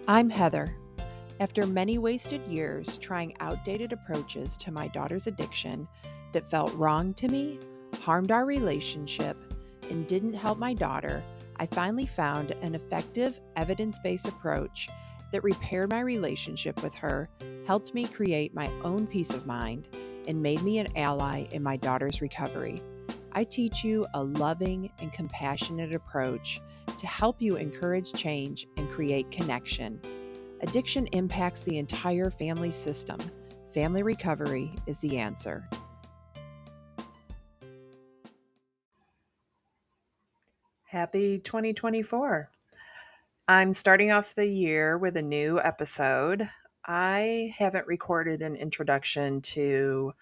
I'm Heather. After many wasted years trying outdated approaches to my daughter's addiction that felt wrong to me, harmed our relationship, and didn't help my daughter, I finally found an effective, evidence based approach that repaired my relationship with her, helped me create my own peace of mind, and made me an ally in my daughter's recovery. I teach you a loving and compassionate approach to help you encourage change and create connection. Addiction impacts the entire family system. Family recovery is the answer. Happy 2024. I'm starting off the year with a new episode. I haven't recorded an introduction to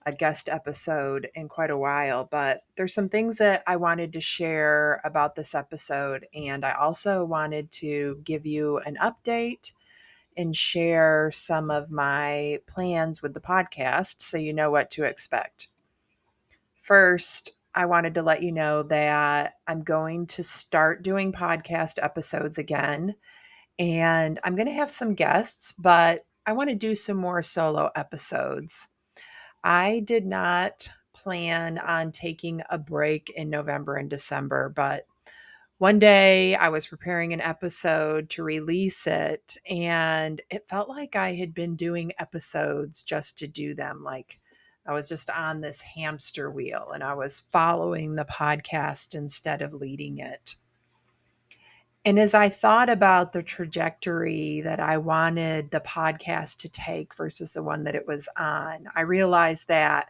a guest episode in quite a while, but there's some things that I wanted to share about this episode, and I also wanted to give you an update and share some of my plans with the podcast so you know what to expect. First, I wanted to let you know that I'm going to start doing podcast episodes again, and I'm going to have some guests, but I want to do some more solo episodes. I did not plan on taking a break in November and December, but one day I was preparing an episode to release it, and it felt like I had been doing episodes just to do them. Like I was just on this hamster wheel and I was following the podcast instead of leading it. And as I thought about the trajectory that I wanted the podcast to take versus the one that it was on, I realized that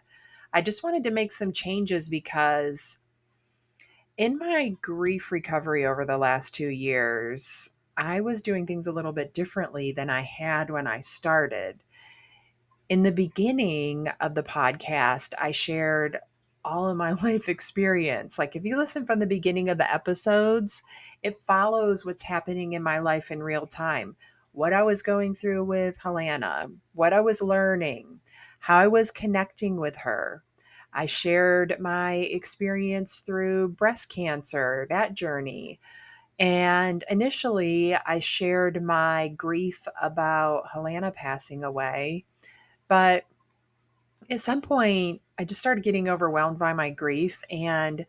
I just wanted to make some changes because in my grief recovery over the last 2 years, I was doing things a little bit differently than I had when I started. In the beginning of the podcast, I shared all of my life experience. Like if you listen from the beginning of the episodes, it follows what's happening in my life in real time. What I was going through with Helena, what I was learning, how I was connecting with her. I shared my experience through breast cancer, that journey. And initially, I shared my grief about Helena passing away. But at some point, I just started getting overwhelmed by my grief, and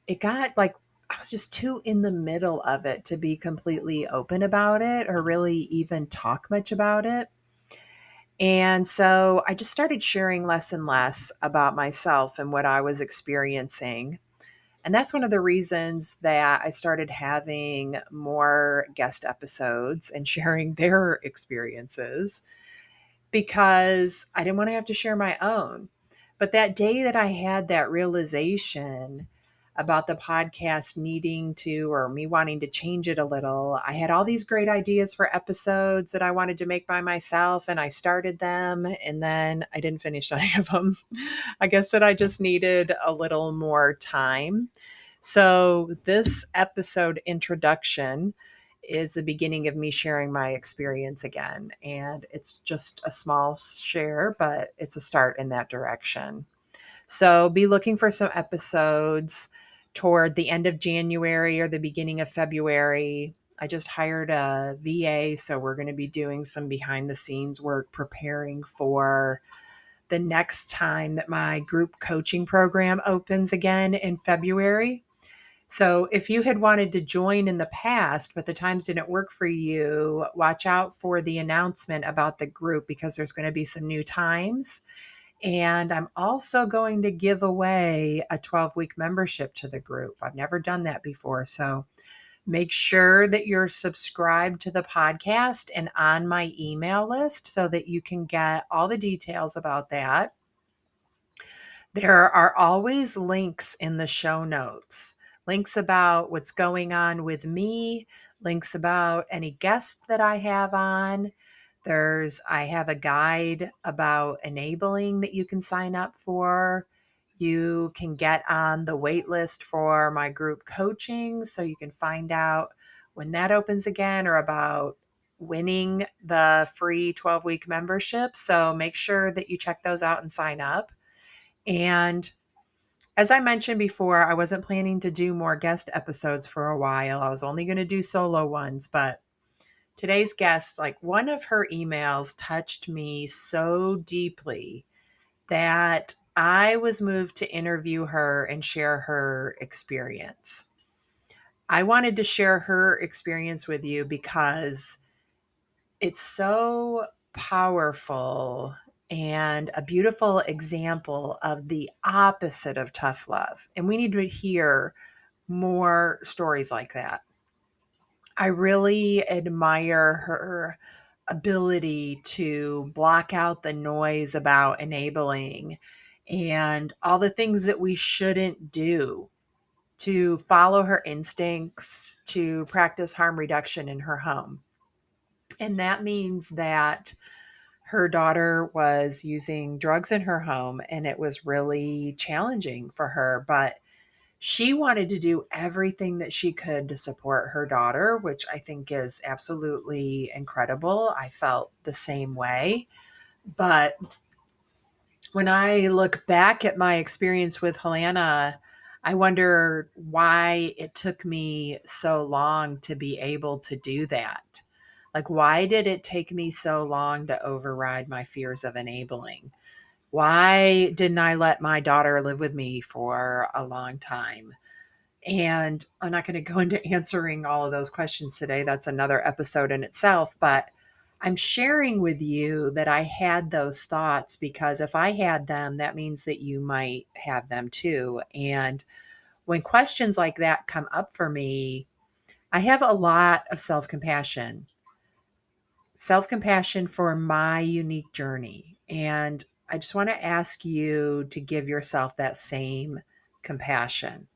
it got like I was just too in the middle of it to be completely open about it or really even talk much about it. And so I just started sharing less and less about myself and what I was experiencing. And that's one of the reasons that I started having more guest episodes and sharing their experiences because I didn't want to have to share my own. But that day that I had that realization about the podcast needing to, or me wanting to change it a little, I had all these great ideas for episodes that I wanted to make by myself, and I started them, and then I didn't finish any of them. I guess that I just needed a little more time. So, this episode introduction is the beginning of me sharing my experience again. And it's just a small share, but it's a start in that direction. So be looking for some episodes toward the end of January or the beginning of February. I just hired a VA, so we're going to be doing some behind the scenes work preparing for the next time that my group coaching program opens again in February. So if you had wanted to join in the past, but the times didn't work for you, watch out for the announcement about the group because there's going to be some new times. And I'm also going to give away a 12-week membership to the group. I've never done that before. So make sure that you're subscribed to the podcast and on my email list so that you can get all the details about that. There are always links in the show notes, links about what's going on with me, links about any guests that I have on. I have a guide about enabling that you can sign up for. You can get on the wait list for my group coaching so you can find out when that opens again or about winning the free 12-week membership. So make sure that you check those out and sign up. And as I mentioned before, I wasn't planning to do more guest episodes for a while. I was only going to do solo ones, but Today's guest, like one of her emails touched me so deeply that I was moved to interview her and share her experience. I wanted to share her experience with you because it's so powerful and a beautiful example of the opposite of tough love. And we need to hear more stories like that. I really admire her ability to block out the noise about enabling and all the things that we shouldn't do, to follow her instincts, to practice harm reduction in her home. And that means that her daughter was using drugs in her home and it was really challenging for her. But she wanted to do everything that she could to support her daughter, which I think is absolutely incredible. I felt the same way. But when I look back at my experience with Helena, I wonder why it took me so long to be able to do that. Like, why did it take me so long to override my fears of enabling? Why didn't I let my daughter live with me for a long time? And I'm not going to go into answering all of those questions today. That's another episode in itself. But I'm sharing with you that I had those thoughts because if I had them, that means that you might have them too. And when questions like that come up for me, I have a lot of self compassion for my unique journey. And I just want to ask you to give yourself that same compassion.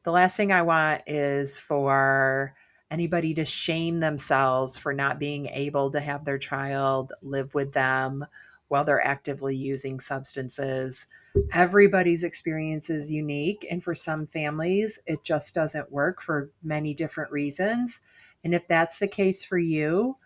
The last thing I want is for anybody to shame themselves for not being able to have their child live with them while they're actively using substances. Everybody's experience is unique. And for some families, it just doesn't work for many different reasons. And if that's the case for you,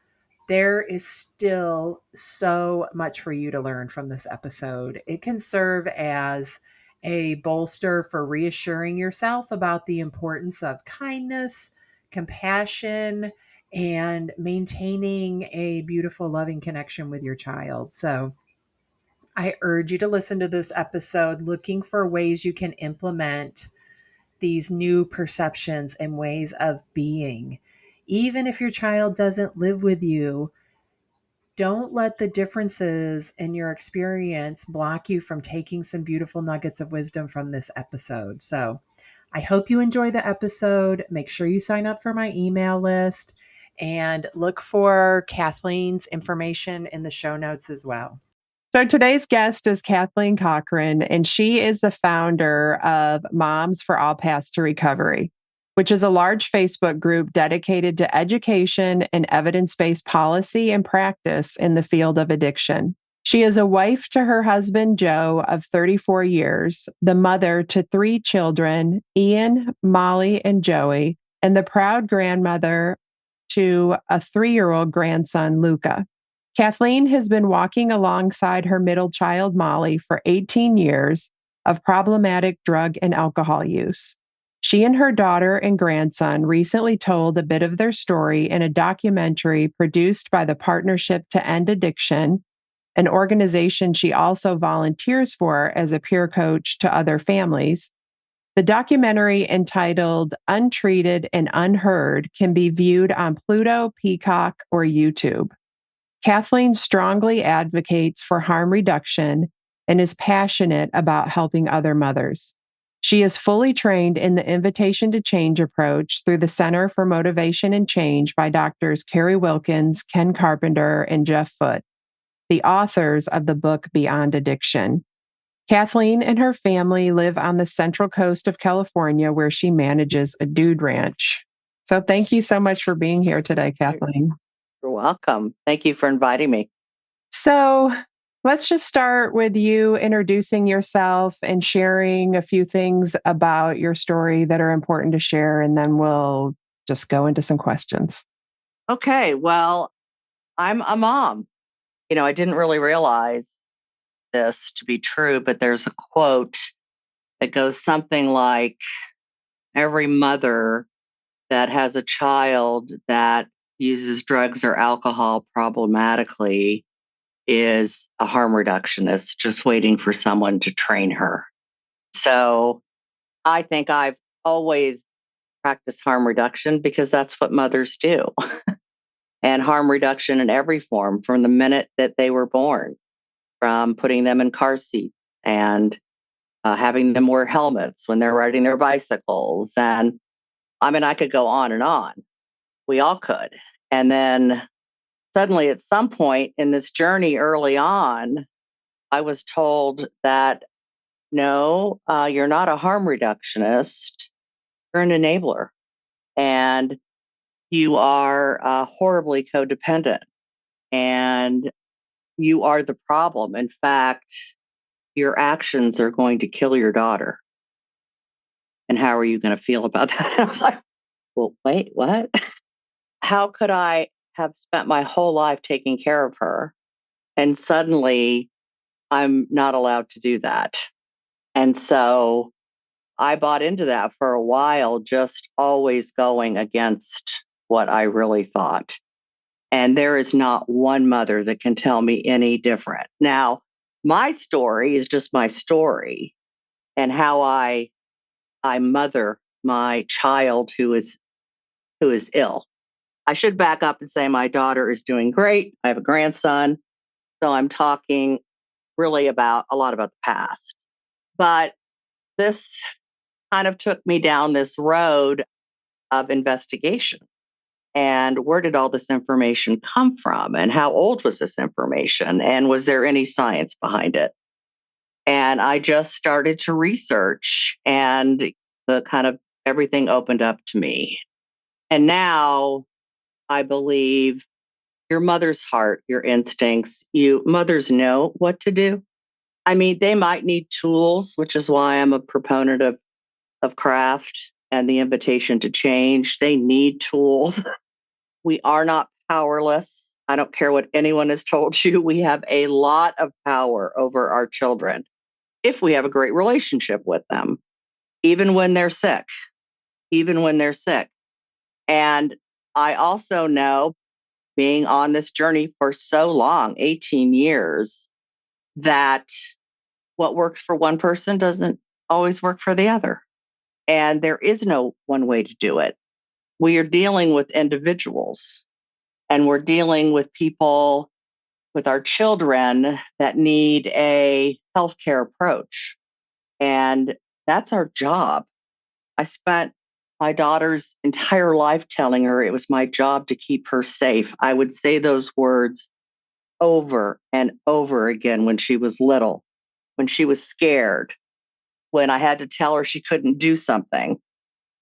there is still so much for you to learn from this episode. It can serve as a bolster for reassuring yourself about the importance of kindness, compassion, and maintaining a beautiful, loving connection with your child. So, I urge you to listen to this episode looking for ways you can implement these new perceptions and ways of being. Even if your child doesn't live with you, don't let the differences in your experience block you from taking some beautiful nuggets of wisdom from this episode. So, I hope you enjoy the episode. Make sure you sign up for my email list and look for Kathleen's information in the show notes as well. So today's guest is Kathleen Cochran, and she is the founder of Moms for All Paths to Recovery, which is a large Facebook group dedicated to education and evidence-based policy and practice in the field of addiction. She is a wife to her husband, Joe, of 34 years, the mother to 3 children, Ian, Molly, and Joey, and the proud grandmother to a 3-year-old grandson, Luca. Kathleen has been walking alongside her middle child, Molly, for 18 years of problematic drug and alcohol use. She and her daughter and grandson recently told a bit of their story in a documentary produced by the Partnership to End Addiction, an organization she also volunteers for as a peer coach to other families. The documentary, entitled Untreated and Unheard, can be viewed on Pluto, Peacock, or YouTube. Kathleen strongly advocates for harm reduction and is passionate about helping other mothers. She is fully trained in the Invitation to Change approach through the Center for Motivation and Change by Doctors Carrie Wilkins, Ken Carpenter, and Jeff Foote, the authors of the book Beyond Addiction. Kathleen and her family live on the central coast of California, where she manages a dude ranch. So thank you so much for being here today, Kathleen. You're welcome. Thank you for inviting me. So let's just start with you introducing yourself and sharing a few things about your story that are important to share, and then we'll just go into some questions. Okay. Well, I'm a mom. I didn't really realize this to be true, but there's a quote that goes something like, every mother that has a child that uses drugs or alcohol problematically is a harm reductionist just waiting for someone to train her. So I think I've always practiced harm reduction because that's what mothers do. And harm reduction in every form from the minute that they were born, from putting them in car seats and having them wear helmets when they're riding their bicycles. And I mean, I could go on and on. We all could. And then suddenly, at some point in this journey early on, I was told that no, you're not a harm reductionist, you're an enabler. And you are horribly codependent. And you are the problem. In fact, your actions are going to kill your daughter. And how are you going to feel about that? I was like, well, wait, what? How could I have spent my whole life taking care of her? And suddenly I'm not allowed to do that. And so I bought into that for a while, just always going against what I really thought. And there is not one mother that can tell me any different. Now, my story is just my story and how I mother my child who is ill. I should back up and say my daughter is doing great. I have a grandson. So I'm talking really about a lot about the past. But this kind of took me down this road of investigation. And where did all this information come from? And how old was this information? And was there any science behind it? And I just started to research, and the kind of everything opened up to me. And now I believe your mother's heart, your instincts, mothers know what to do. I mean, they might need tools, which is why I'm a proponent of craft and the invitation to change. They need tools. We are not powerless. I don't care what anyone has told you. We have a lot of power over our children if we have a great relationship with them, even when they're sick, even when they're sick. And I also know, being on this journey for so long, 18 years, that what works for one person doesn't always work for the other. And there is no one way to do it. We are dealing with individuals, and we're dealing with people, with our children that need a healthcare approach. And that's our job. I spent my daughter's entire life telling her it was my job to keep her safe. I would say those words over and over again when she was little, when she was scared, when I had to tell her she couldn't do something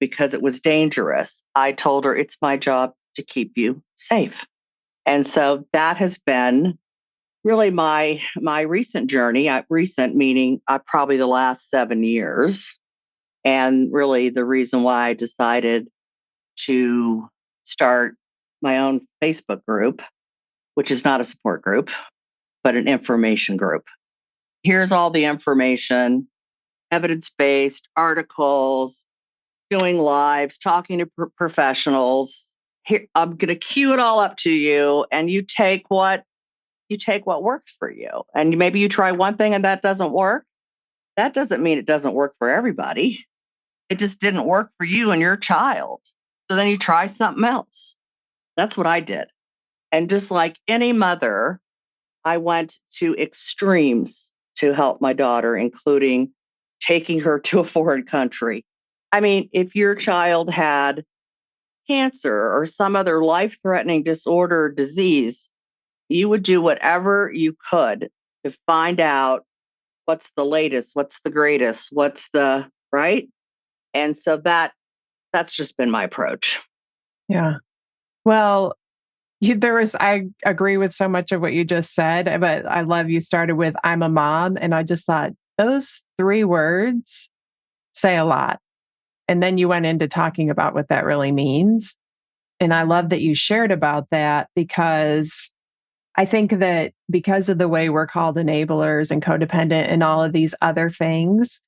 because it was dangerous. I told her it's my job to keep you safe. And so that has been really my recent journey. Recent meaning probably the last 7 years. And really the reason why I decided to start my own Facebook group, which is not a support group, but an information group. Here's all the information, evidence-based articles, doing lives, talking to professionals. Here, I'm going to cue it all up to you, and you take what works for you. And maybe you try one thing and that doesn't work. That doesn't mean it doesn't work for everybody. It just didn't work for you and your child. So then you try something else. That's what I did. And just like any mother, I went to extremes to help my daughter, including taking her to a foreign country. I mean, if your child had cancer or some other life-threatening disorder or disease, you would do whatever you could to find out what's the latest, what's the greatest, what's the right. And so that's just been my approach. Yeah. Well, I agree with so much of what you just said, but I love you started with I'm a mom. And I just thought those 3 words say a lot. And then you went into talking about what that really means. And I love that you shared about that, because I think that because of the way we're called enablers and codependent and all of these other things,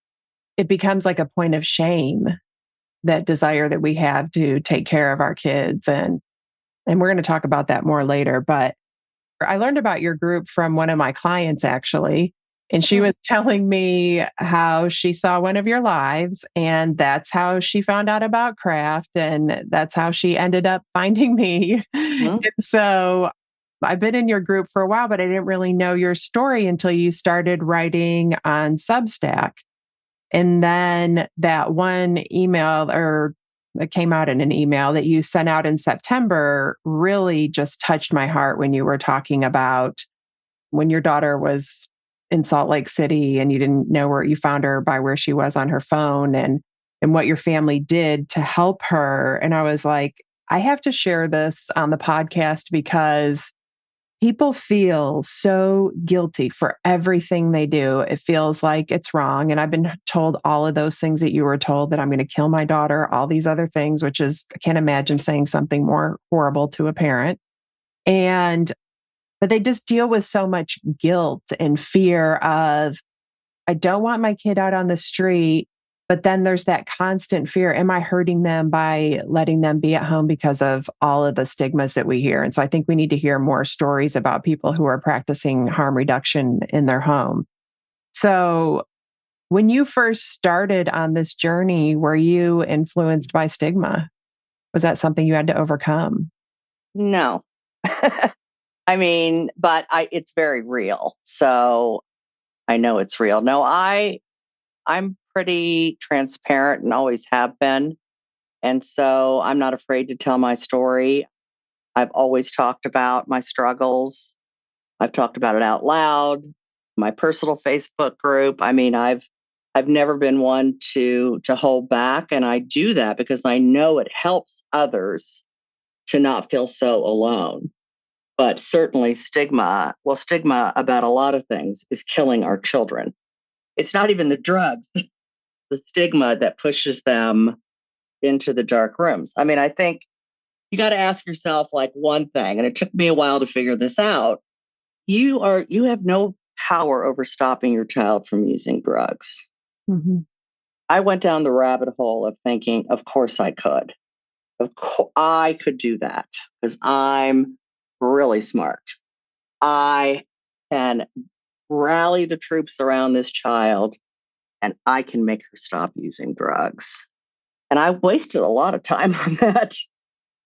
it becomes like a point of shame, that desire that we have to take care of our kids. And And we're going to talk about that more later. But I learned about your group from one of my clients, actually. And she Mm. was telling me how she saw one of your lives, and that's how she found out about craft. And that's how she ended up finding me. And Mhm. so I've been in your group for a while, but I didn't really know your story until you started writing on Substack. And then that one email or that came out in an email that you sent out in September really just touched my heart when you were talking about when your daughter was in Salt Lake City and you didn't know where you found her by where she was on her phone and what your family did to help her. And I was like, I have to share this on the podcast because people feel so guilty for everything they do. It feels like it's wrong. And I've been told all of those things that you were told, that I'm going to kill my daughter, all these other things, which is, I can't imagine saying something more horrible to a parent. And, but they just deal with so much guilt and fear of, I don't want my kid out on the street. But then there's that constant fear. Am I hurting them by letting them be at home because of all of the stigmas that we hear? And so I think we need to hear more stories about people who are practicing harm reduction in their home. So when you first started on this journey, were you influenced by stigma? Was that something you had to overcome? No. I mean, but it's very real. So I know it's real. No, I'm pretty transparent and always have been. And so I'm not afraid to tell my story. I've always talked about my struggles. I've talked about it out loud, my personal Facebook group. I mean, I've never been one to hold back, and I do that because I know it helps others to not feel so alone. But certainly stigma about a lot of things is killing our children. It's not even the drugs, the stigma that pushes them into the dark rooms. I mean, I think you got to ask yourself like one thing, and it took me a while to figure this out. You have no power over stopping your child from using drugs. Mhm. I went down the rabbit hole of thinking, of course I could. Of course I could do that because I'm really smart. I can rally the troops around this child and I can make her stop using drugs. And I wasted a lot of time on that.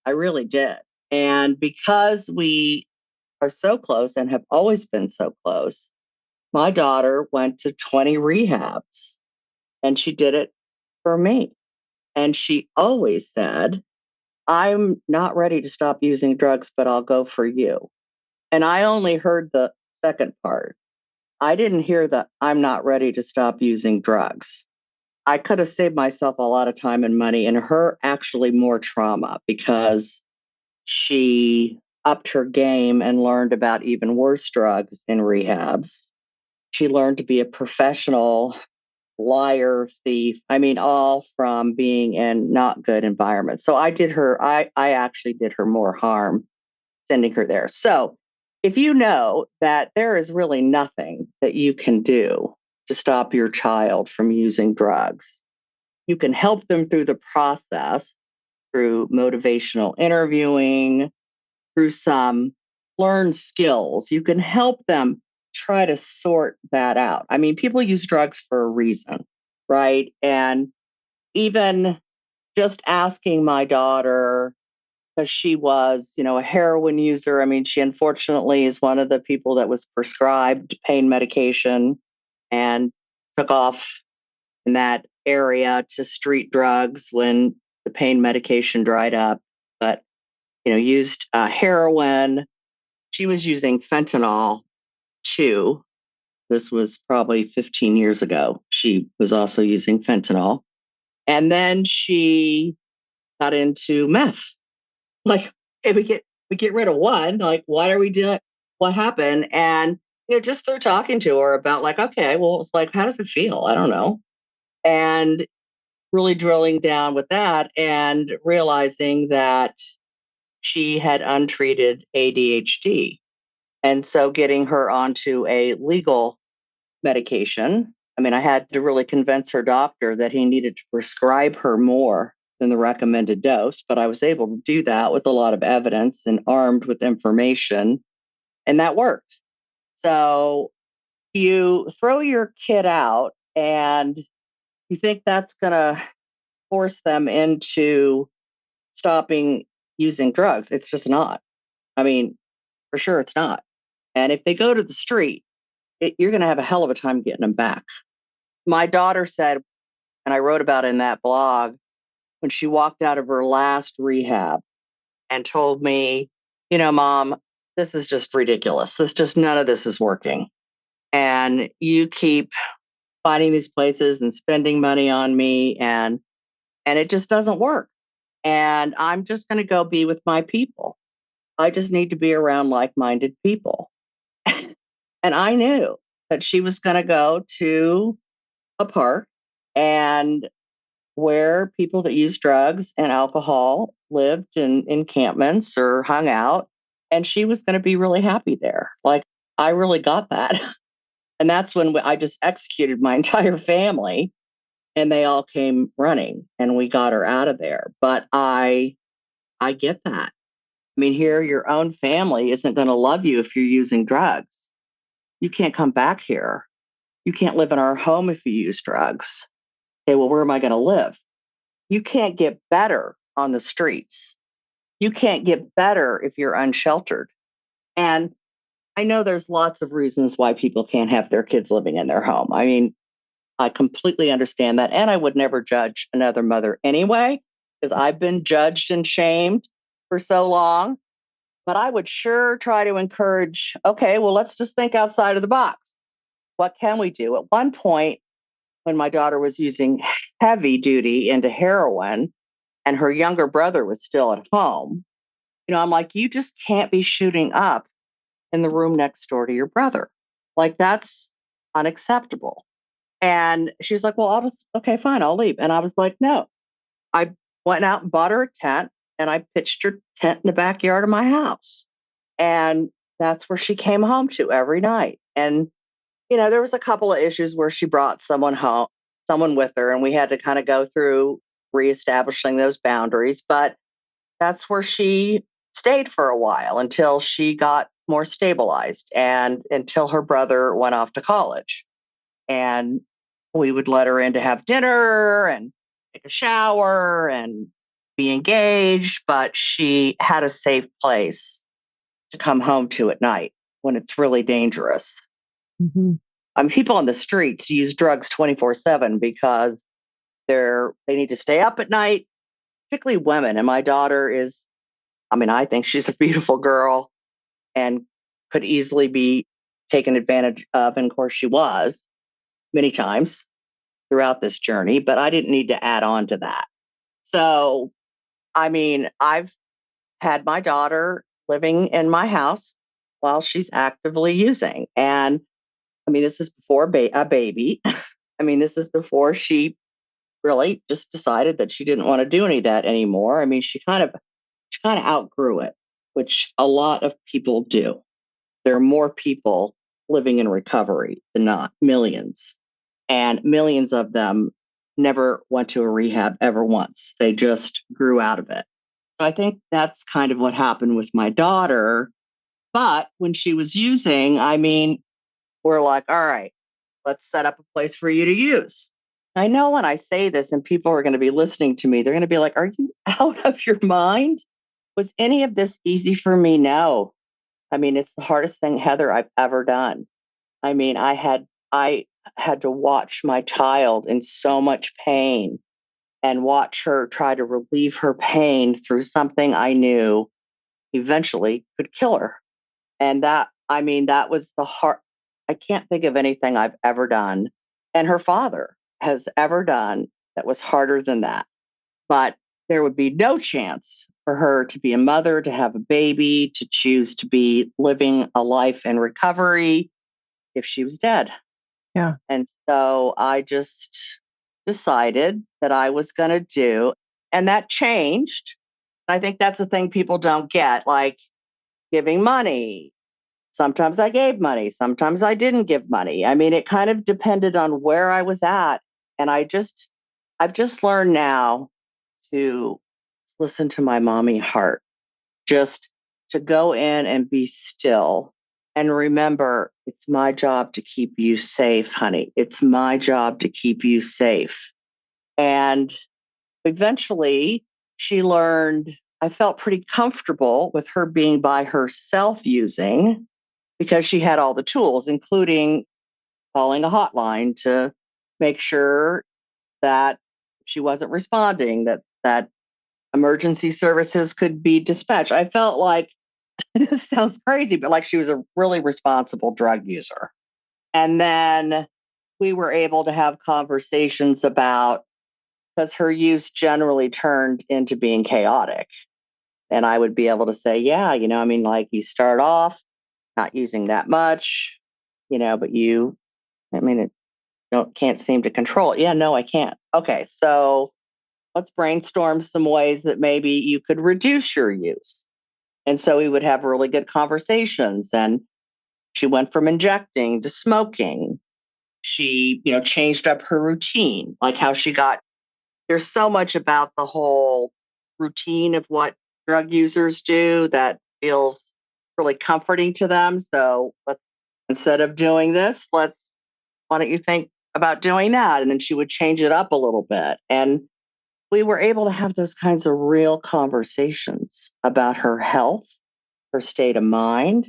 I really did. And because we are so close and have always been so close, my daughter went to 20 rehabs and she did it for me. And she always said, I'm not ready to stop using drugs, but I'll go for you. And I only heard the second part. I didn't hear the I'm not ready to stop using drugs. I could have saved myself a lot of time and money and her actually more trauma because she upped her game and learned about even worse drugs in rehabs. She learned to be a professional liar, thief. I mean, all from being in not good environments. So I actually did her more harm sending her there. So if you know that there is really nothing that you can do to stop your child from using drugs, you can help them through the process through motivational interviewing, through some learned skills. You can help them try to sort that out. I mean, people use drugs for a reason, right? And even just asking my daughter, because she was, a heroin user. I mean, she unfortunately is one of the people that was prescribed pain medication and took off in that area to street drugs when the pain medication dried up. But, used heroin. She was using fentanyl too. This was probably 15 years ago. She was also using fentanyl. And then she got into meth. Like, if we get rid of one, like, what are we doing? What happened? And just through talking to her about like, okay, well, it's like, how does it feel? I don't know. And really drilling down with that and realizing that she had untreated ADHD. And so getting her onto a legal medication. I mean, I had to really convince her doctor that he needed to prescribe her more than the recommended dose, but I was able to do that with a lot of evidence and armed with information, and that worked. So you throw your kid out and you think that's going to force them into stopping using drugs. It's just not. I mean, for sure, it's not. And if they go to the street, you're going to have a hell of a time getting them back. My daughter said, and I wrote about it in that blog, when she walked out of her last rehab and told me, Mom, this is just ridiculous. None of this is working. And you keep finding these places and spending money on me, and it just doesn't work. And I'm just going to go be with my people. I just need to be around like-minded people. And I knew that she was going to go to a park and where people that use drugs and alcohol lived in encampments or hung out. And she was going to be really happy there. I really got that. And that's when I just executed my entire family and they all came running and we got her out of there. But I get that. I mean, here, your own family isn't going to love you if you're using drugs. You can't come back here. You can't live in our home if you use drugs. Okay, well, where am I going to live? You can't get better on the streets. You can't get better if you're unsheltered. And I know there's lots of reasons why people can't have their kids living in their home. I mean, I completely understand that. And I would never judge another mother anyway, because I've been judged and shamed for so long. But I would sure try to encourage, okay, well, let's just think outside of the box. What can we do? At one point, when my daughter was using heavy duty into heroin and her younger brother was still at home, I'm like, you just can't be shooting up in the room next door to your brother. That's unacceptable. And she's like, well, okay, fine, I'll leave. And I was like, no. I went out and bought her a tent and I pitched her tent in the backyard of my house. And that's where she came home to every night. And, there was a couple of issues where she brought someone home, someone with her, and we had to kind of go through reestablishing those boundaries. But that's where she stayed for a while until she got more stabilized and until her brother went off to college. And we would let her in to have dinner and take a shower and be engaged, but she had a safe place to come home to at night when it's really dangerous. Mm-hmm. I mean, people on the streets use drugs 24/7 because they need to stay up at night, particularly women. And my daughter I think she's a beautiful girl and could easily be taken advantage of. And of course, she was many times throughout this journey, but I didn't need to add on to that. So, I've had my daughter living in my house while she's actively using. And this is before a baby. This is before she really just decided that she didn't want to do any of that anymore. She kind of outgrew it, which a lot of people do. There are more people living in recovery than not, millions. And millions of them never went to a rehab ever once. They just grew out of it. So I think that's kind of what happened with my daughter. But when she was using, we're like, all right, let's set up a place for you to use. I know when I say this and people are going to be listening to me, they're going to be like, are you out of your mind? Was any of this easy for me? No. It's the hardest thing, Heather, I've ever done. I had to watch my child in so much pain and watch her try to relieve her pain through something I knew eventually could kill her. And that was the hard. I can't think of anything I've ever done and her father has ever done that was harder than that. But there would be no chance for her to be a mother, to have a baby, to choose to be living a life in recovery if she was dead. Yeah. And so I just decided that I was going to do, and that changed. I think that's the thing people don't get, like giving money. Sometimes I gave money. Sometimes I didn't give money. It kind of depended on where I was at. And I've just learned now to listen to my mommy heart, just to go in and be still and remember it's my job to keep you safe, honey. It's my job to keep you safe. And eventually she learned, I felt pretty comfortable with her being by herself using because she had all the tools, including calling a hotline to make sure that she wasn't responding, that emergency services could be dispatched. I felt like this sounds crazy, but like she was a really responsible drug user. And then we were able to have conversations about, because her use generally turned into being chaotic. And I would be able to say, yeah, I mean, like you start off not using that much, but I mean, can't seem to control it. Yeah, no, I can't. Okay, so let's brainstorm some ways that maybe you could reduce your use. And so we would have really good conversations. And she went from injecting to smoking. She, changed up her routine, like how there's so much about the whole routine of what drug users do that feels really comforting to them. So instead of doing this, why don't you think about doing that? And then she would change it up a little bit. And we were able to have those kinds of real conversations about her health, her state of mind.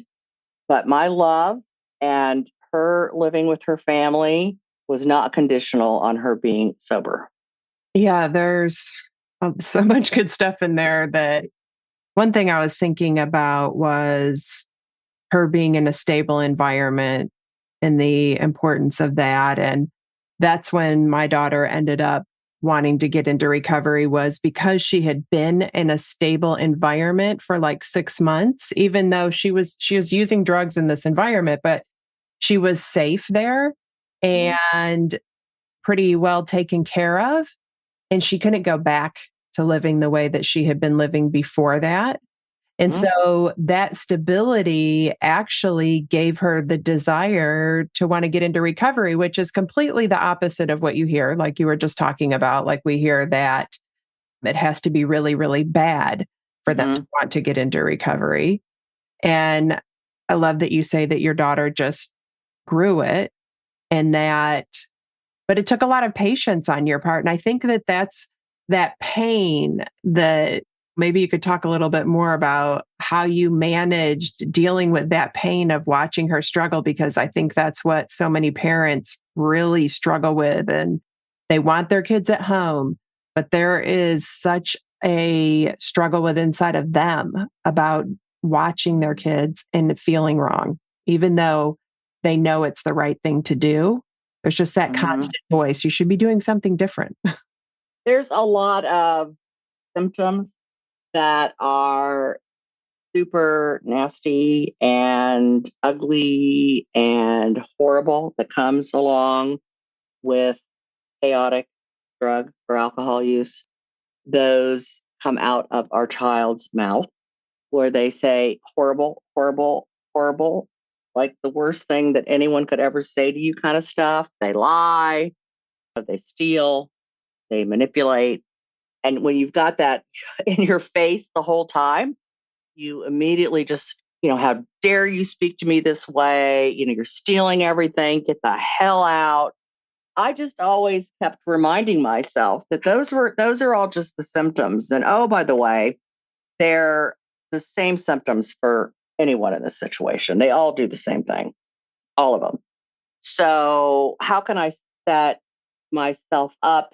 But my love and her living with her family was not conditional on her being sober. Yeah, there's so much good stuff in there. That one thing I was thinking about was her being in a stable environment and the importance of that. And that's when my daughter ended up wanting to get into recovery, was because she had been in a stable environment for like 6 months, even though she was using drugs in this environment, but she was safe there and pretty well taken care of. And she couldn't go back to living the way that she had been living before that. And Mhm. so that stability actually gave her the desire to want to get into recovery, which is completely the opposite of what you hear, like you were just talking about. Like we hear that it has to be really, really bad for them to Mhm. want to get into recovery. And I love that you say that your daughter just grew it, and that, but it took a lot of patience on your part. And I think that that's that pain that maybe you could talk a little bit more about how you managed dealing with that pain of watching her struggle, because I think that's what so many parents really struggle with. And they want their kids at home, but there is such a struggle with inside of them about watching their kids and feeling wrong, even though they know it's the right thing to do. There's just that Mhm. constant voice. You should be doing something different. There's a lot of symptoms that are super nasty and ugly and horrible that comes along with chaotic drug or alcohol use. Those come out of our child's mouth where they say horrible, horrible, horrible, like the worst thing that anyone could ever say to you kind of stuff. They lie, they steal, they manipulate. And when you've got that in your face the whole time, you immediately just, how dare you speak to me this way? You're stealing everything, get the hell out. I just always kept reminding myself that those are all just the symptoms. And oh, by the way, they're the same symptoms for anyone in this situation. They all do the same thing, all of them. So, how can I set myself up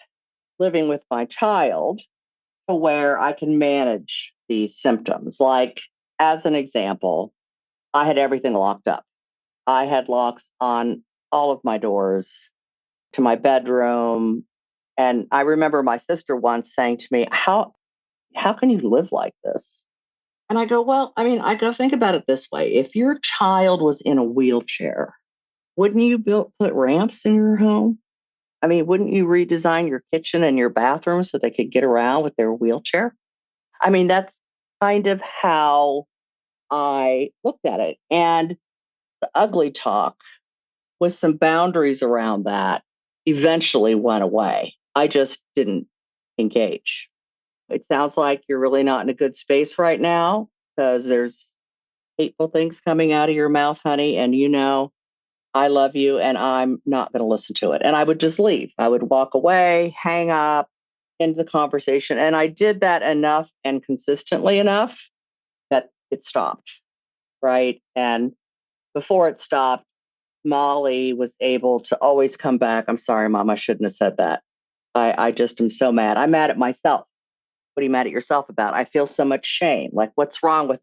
living with my child to where I can manage these symptoms? Like, as an example, I had everything locked up. I had locks on all of my doors to my bedroom. And I remember my sister once saying to me, how can you live like this? And I go, well, I mean, I go think about it this way. If your child was in a wheelchair, wouldn't you put ramps in your home? I mean, wouldn't you redesign your kitchen and your bathroom so they could get around with their wheelchair? I mean, that's kind of how I looked at it. And the ugly talk with some boundaries around that eventually went away. I just didn't engage. It sounds like you're really not in a good space right now because there's hateful things coming out of your mouth, honey. And I love you and I'm not going to listen to it. And I would just leave. I would walk away, hang up, end the conversation. And I did that enough and consistently enough that it stopped. Right. And before it stopped, Molly was able to always come back. I'm sorry, Mom, I shouldn't have said that. I just am so mad. I'm mad at myself. What are you mad at yourself about? I feel so much shame. Like, what's wrong with?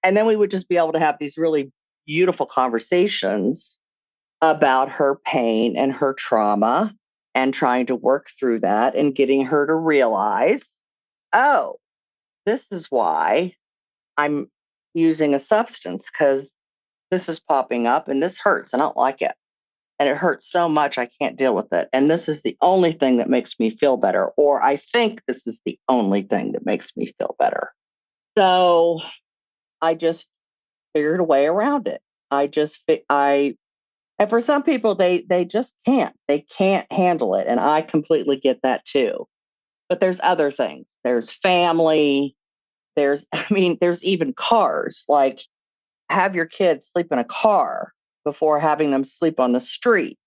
And then we would just be able to have these really beautiful conversations about her pain and her trauma and trying to work through that and getting her to realize, oh, this is why I'm using a substance because this is popping up and this hurts. I don't like it. And it hurts so much, I can't deal with it. And this is the only thing that makes me feel better. Or I think this is the only thing that makes me feel better. So I just figured a way around it. And for some people, they just can't. They can't handle it. And I completely get that too. But there's other things. There's family. There's even cars. Like, have your kids sleep in a car before having them sleep on the street.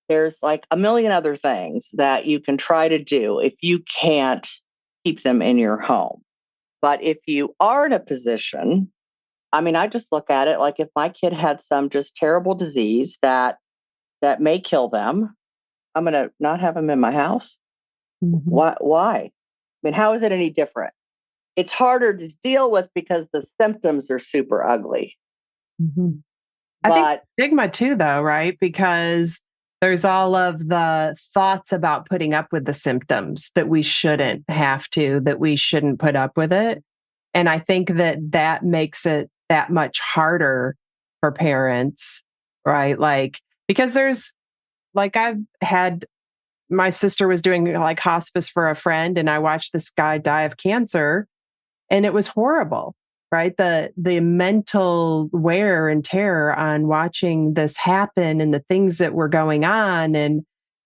There's like a million other things that you can try to do if you can't keep them in your home. But if you are in a position, I just look at it like if my kid had some just terrible disease that may kill them, I'm going to not have them in my house. Mm-hmm. Why? How is it any different? It's harder to deal with because the symptoms are super ugly. Mm-hmm. I think stigma too, though, right? Because there's all of the thoughts about putting up with the symptoms that we shouldn't have to, that we shouldn't put up with it. And I think that makes it that much harder for parents, right? Like, because I've had, my sister was doing like hospice for a friend and I watched this guy die of cancer and it was horrible, right? The mental wear and tear on watching this happen and the things that were going on and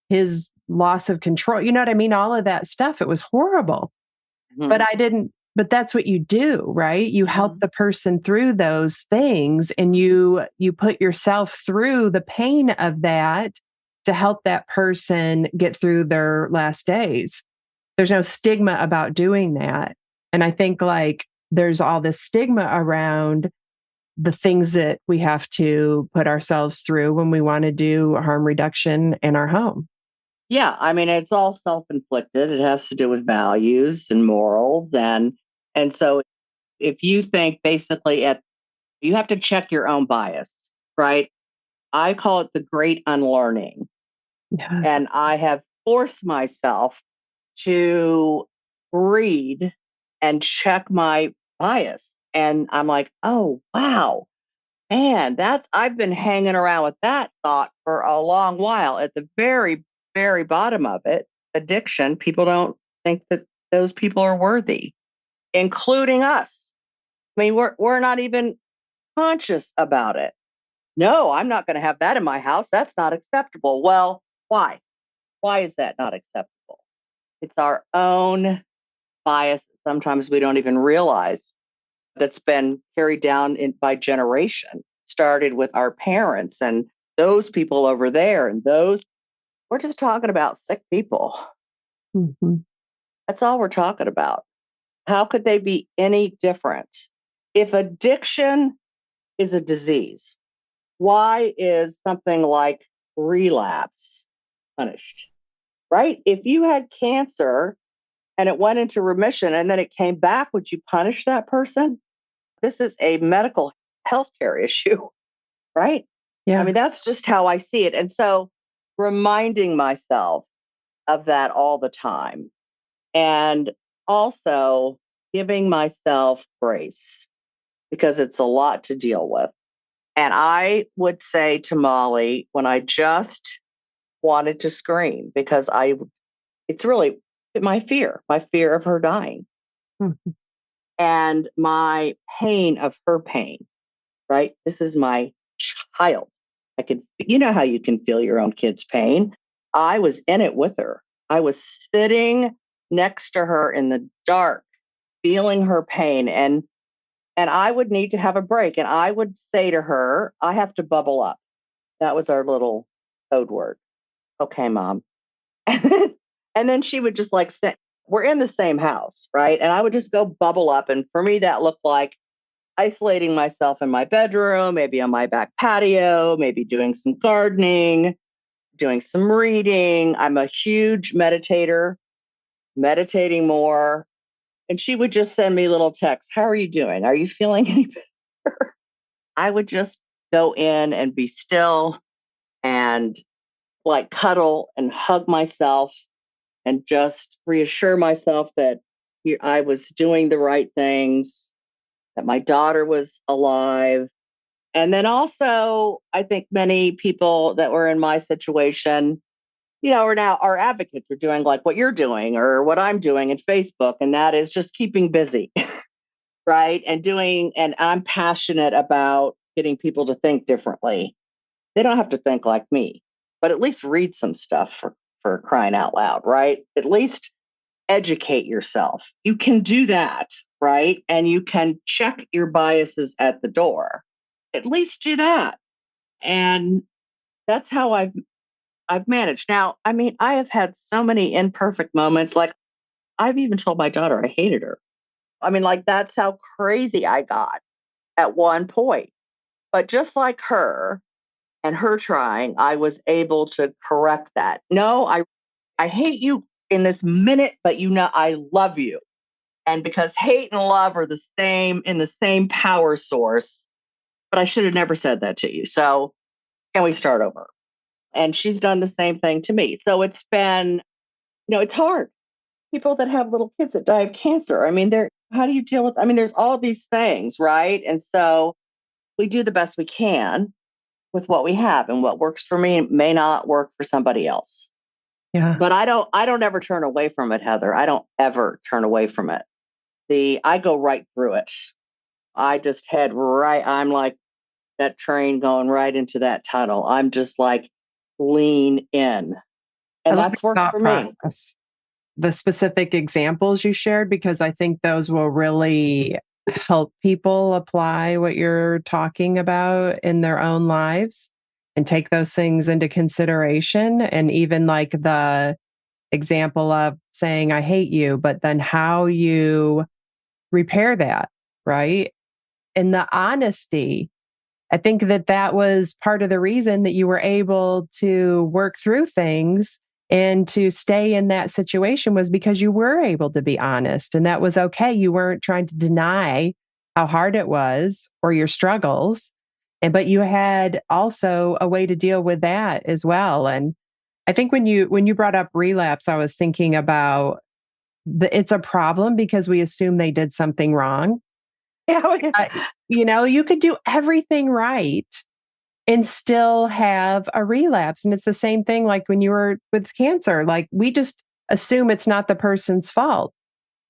his loss of control, you know what I mean? All of that stuff, it was horrible. Mm-hmm. But that's what you do, right? You help the person through those things and you put yourself through the pain of that to help that person get through their last days. There's no stigma about doing that. And I think like there's all this stigma around the things that we have to put ourselves through when we want to do harm reduction in our home. Yeah, it's all self-inflicted. It has to do with values and morals. And so if you think basically you have to check your own bias, right? I call it the great unlearning. Yes. And I have forced myself to read and check my bias. And I'm like, oh, wow, man, I've been hanging around with that thought for a long while. At the very, very bottom of it, addiction, people don't think that those people are worthy, including us. We're not even conscious about it. No, I'm not going to have that in my house. That's not acceptable. Well, why? Why is that not acceptable? It's our own bias that sometimes we don't even realize that's been carried down by generation. Started with our parents and those people over there and we're just talking about sick people. Mm-hmm. That's all we're talking about. How could they be any different? If addiction is a disease, why is something like relapse punished? Right? If you had cancer and it went into remission and then it came back, would you punish that person? This is a medical healthcare issue, right? Yeah. That's just how I see it. And so reminding myself of that all the time and also giving myself grace because it's a lot to deal with. And I would say to Molly when I just wanted to scream because it's really my fear of her dying. Mm-hmm. And my pain of her pain, right? This is my child. You know how you can feel your own kid's pain. I was in it with her. I was sitting next to her in the dark feeling her pain, and I would need to have a break, and I would say to her, I have to bubble up. That was our little code word. Okay, mom. And then she would just like say, we're in the same house, right? And I would just go bubble up. And for me, that looked like isolating myself in my bedroom, maybe on my back patio, maybe doing some gardening, doing some reading. I'm a huge meditator, meditating more. And she would just send me little texts. How are you doing? Are you feeling any better? I would just go in and be still and like cuddle and hug myself and just reassure myself that I was doing the right things, that my daughter was alive. And then also, I think many people that were in my situation, are now our advocates are doing like what you're doing or what I'm doing in Facebook. And that is just keeping busy, right? And I'm passionate about getting people to think differently. They don't have to think like me, but at least read some stuff for crying out loud, right? At least educate yourself. You can do that, right? And you can check your biases at the door. At least do that. And that's how I've managed. Now, I mean, I have had so many imperfect moments. Like I've even told my daughter I hated her. I mean, like that's how crazy I got at one point. But just like her and her trying, I was able to correct that. No, I hate you in this minute, but I love you. And because hate and love are the same in the same power source, but I should have never said that to you. So can we start over? And she's done the same thing to me. So it's been, it's hard. People that have little kids that die of cancer. I mean, how do you deal with, I mean, there's all these things, right? And so we do the best we can with what we have, and what works for me may not work for somebody else. Yeah. But I don't ever turn away from it, Heather. I don't ever turn away from it. I go right through it. I just head right, I'm like that train going right into that tunnel. I'm just like lean in. I And like the that's worked thought for me. process, the specific examples you shared, because I think those will really help people apply what you're talking about in their own lives and take those things into consideration. And even like the example of saying, I hate you, but then how you repair that, right? And the honesty. I think that was part of the reason that you were able to work through things and to stay in that situation was because you were able to be honest, and that was okay. You weren't trying to deny how hard it was or your struggles. But you had also a way to deal with that as well. And I think when you brought up relapse, I was thinking about it's a problem because we assume they did something wrong. Yeah. uh, you could do everything right and still have a relapse. And it's the same thing like when you were with cancer. Like we just assume it's not the person's fault,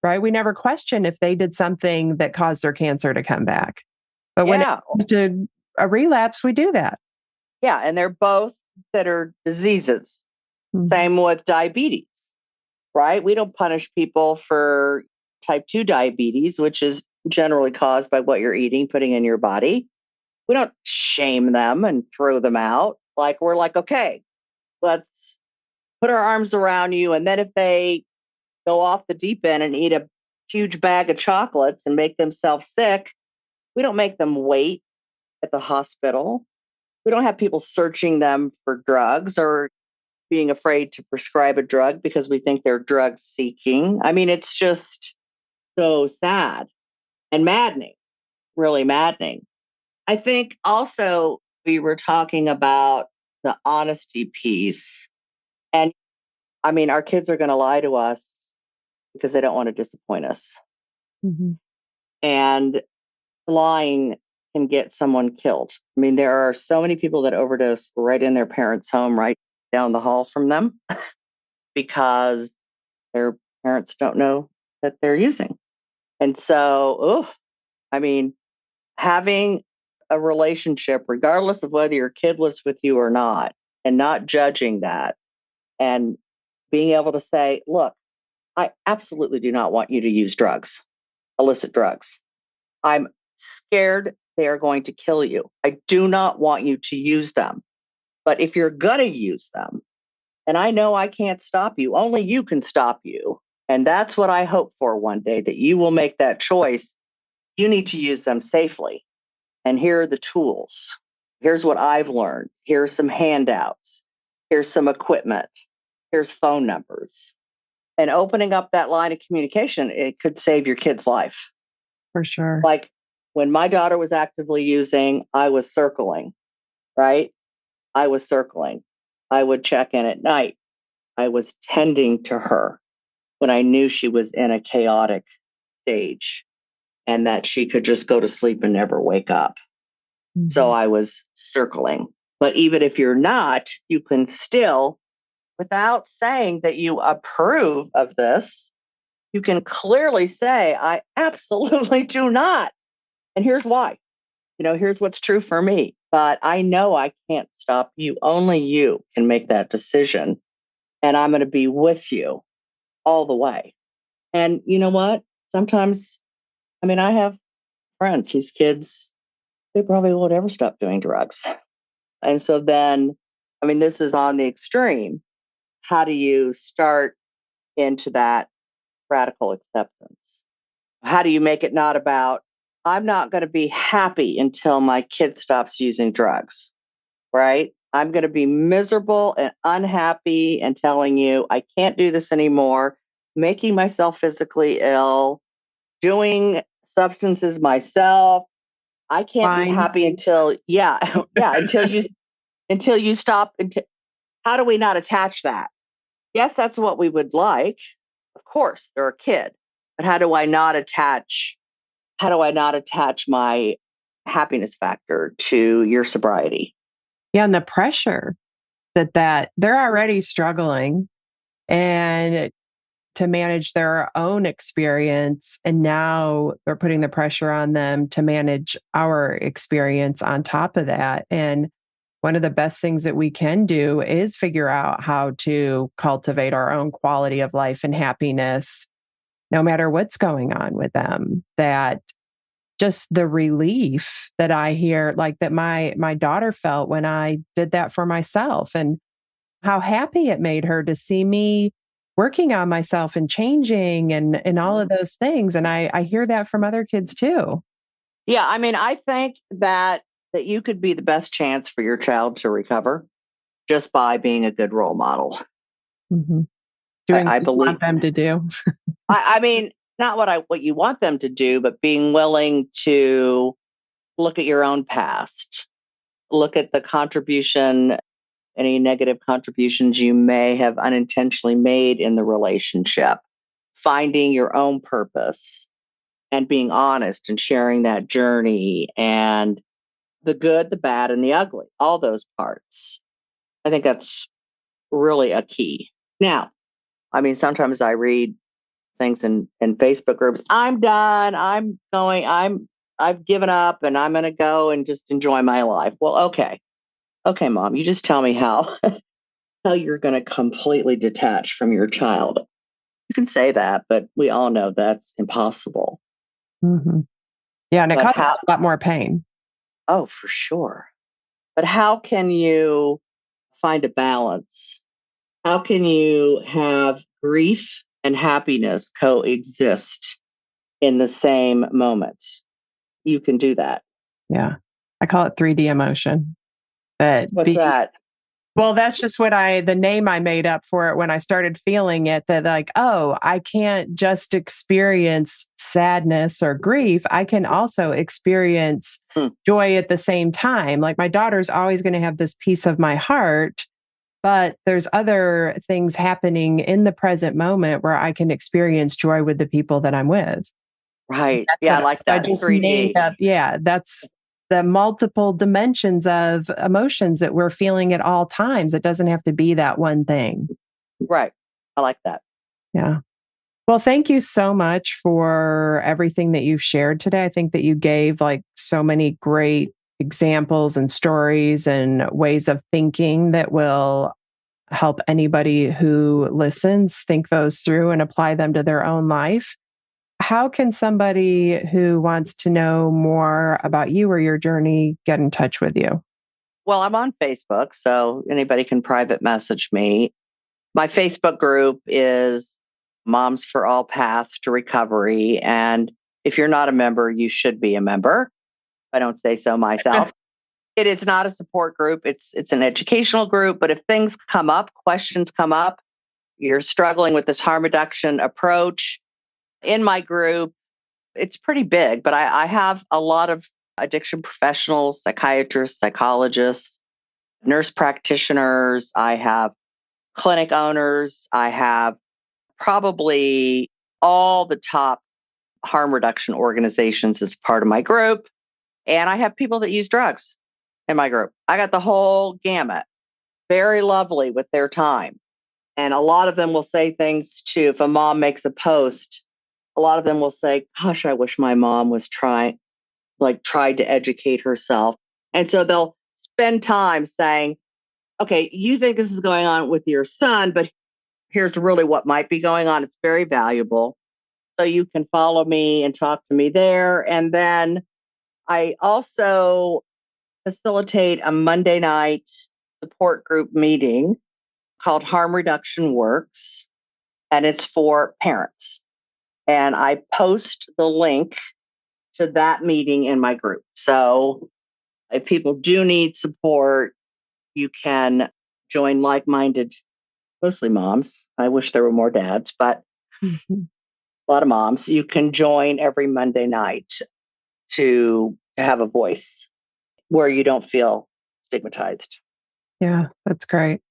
right? We never question if they did something that caused their cancer to come back. But when it Yeah. comes to a relapse, we do that. Yeah. And they're both considered diseases. Mhm. Same with diabetes, right? We don't punish people for type 2 diabetes, which is generally caused by what you're eating, putting in your body. We don't shame them and throw them out. Like we're like, okay, let's put our arms around you. And then if they go off the deep end and eat a huge bag of chocolates and make themselves sick, we don't make them wait at the hospital. We don't have people searching them for drugs or being afraid to prescribe a drug because we think they're drug seeking. I mean, it's just so sad and maddening, really maddening. I think also we were talking about the honesty piece. And I mean, our kids are going to lie to us because they don't want to disappoint us. Mhm. And lying can get someone killed. I mean, there are so many people that overdose right in their parents' home, right down the hall from them, because their parents don't know that they're using. And so, I mean, having a relationship, regardless of whether your kid lives with you or not, and not judging that, and being able to say, look, I absolutely do not want you to use drugs. illicit drugs. I'm scared they are going to kill you. I do not want you to use them. But if you're going to use them, and I know I can't stop you, only you can stop you. And that's what I hope for one day, that you will make that choice. You need to use them safely. And here are the tools. Here's what I've learned. Here's some handouts. Here's some equipment. Here's phone numbers. And opening up that line of communication, it could save your kid's life. For sure. Like when my daughter was actively using, I was circling, right? I was circling. I would check in at night. I was tending to her when I knew she was in a chaotic stage and that she could just go to sleep and never wake up. Mm-hmm. So I was circling. But even if you're not, you can still, without saying that you approve of this, you can clearly say, I absolutely do not. And here's why. Here's what's true for me. But I know I can't stop you. Only you can make that decision. And I'm going to be with you all the way. And you know what? Sometimes, I have friends whose kids, they probably won't ever stop doing drugs. And so then, this is on the extreme. How do you start into that radical acceptance? How do you make it not about, I'm not going to be happy until my kid stops using drugs, right? I'm going to be miserable and unhappy and telling you I can't do this anymore, making myself physically ill, doing substances myself. I can't be happy until, until you stop. How do we not attach that? Yes, that's what we would like. Of course, they're a kid, but how do I not attach my happiness factor to your sobriety? Yeah, and the pressure that they're already struggling and to manage their own experience. And now we're putting the pressure on them to manage our experience on top of that. And one of the best things that we can do is figure out how to cultivate our own quality of life and happiness, no matter what's going on with them. That just the relief that I hear, like that my daughter felt when I did that for myself, and how happy it made her to see me working on myself and changing and all of those things. And I hear that from other kids too. Yeah, I think that you could be the best chance for your child to recover just by being a good role model. Mm-hmm. Doing what you want them to do. Not what you want them to do, but being willing to look at your own past, look at the contribution, any negative contributions you may have unintentionally made in the relationship, finding your own purpose and being honest and sharing that journey and the good, the bad, and the ugly, all those parts. I think that's really a key. Now, sometimes I read things in Facebook groups. I'm done. I've given up and I'm going to go and just enjoy my life. Well, okay. Okay, Mom, you just tell me how you're going to completely detach from your child. You can say that, but we all know that's impossible. Mm-hmm. Yeah, and it causes a lot more pain. Oh, for sure. But how can you find a balance? How can you have grief and happiness coexist in the same moment? You can do that. Yeah. I call it 3D emotion. What's that? Well, that's just the name I made up for it when I started feeling it, that like, oh, I can't just experience sadness or grief. I can also experience joy at the same time. Like my daughter's always going to have this piece of my heart, but there's other things happening in the present moment where I can experience joy with the people that I'm with. Right. Yeah, I like that. I just 3D. made up. Yeah, that's the multiple dimensions of emotions that we're feeling at all times. It doesn't have to be that one thing. Right. I like that. Yeah. Well, thank you so much for everything that you've shared today. I think that you gave like so many great examples and stories and ways of thinking that will help anybody who listens think those through and apply them to their own life. how can somebody who wants to know more about you or your journey get in touch with you? Well, I'm on Facebook, so anybody can private message me. My Facebook group is Moms for All Paths to Recovery. And if you're not a member, you should be a member. I don't say so myself. It is not a support group. It's an educational group. But if things come up, questions come up, you're struggling with this harm reduction approach in my group, it's pretty big, but I have a lot of addiction professionals, psychiatrists, psychologists, nurse practitioners. I have clinic owners. I have probably all the top harm reduction organizations as part of my group. And I have people that use drugs in my group. I got the whole gamut. Very lovely with their time. And a lot of them will say things too. If a mom makes a post, a lot of them will say, gosh, I wish my mom was tried to educate herself. And so they'll spend time saying, okay, you think this is going on with your son, but here's really what might be going on. It's very valuable. So you can follow me and talk to me there. And then I also facilitate a Monday night support group meeting called Harm Reduction Works, and it's for parents. And I post the link to that meeting in my group. So if people do need support, you can join like-minded, mostly moms. I wish there were more dads, but a lot of moms. You can join every Monday night to have a voice where you don't feel stigmatized. Yeah, that's great.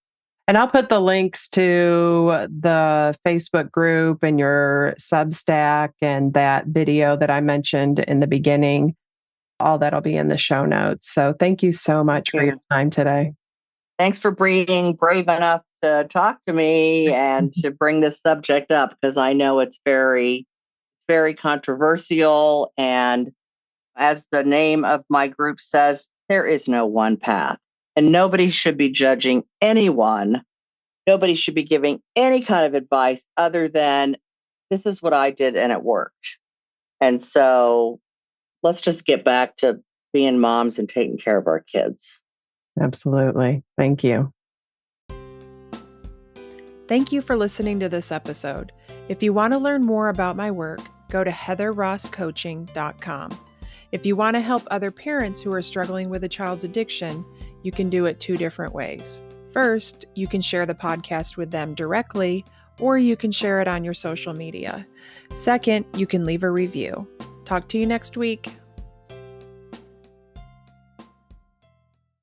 And I'll put the links to the Facebook group and your Substack and that video that I mentioned in the beginning. All that'll be in the show notes. So thank you so much for your time today. Thanks for being brave enough to talk to me and to bring this subject up, because I know it's very, very controversial. And as the name of my group says, there is no one path, and nobody should be judging anyone. Nobody should be giving any kind of advice other than this is what I did and it worked. And so let's just get back to being moms and taking care of our kids. Absolutely. Thank you. Thank you for listening to this episode. If you want to learn more about my work, go to heatherrosscoaching.com. If you want to help other parents who are struggling with a child's addiction, you can do it two different ways. First, you can share the podcast with them directly, or you can share it on your social media. Second, you can leave a review. Talk to you next week.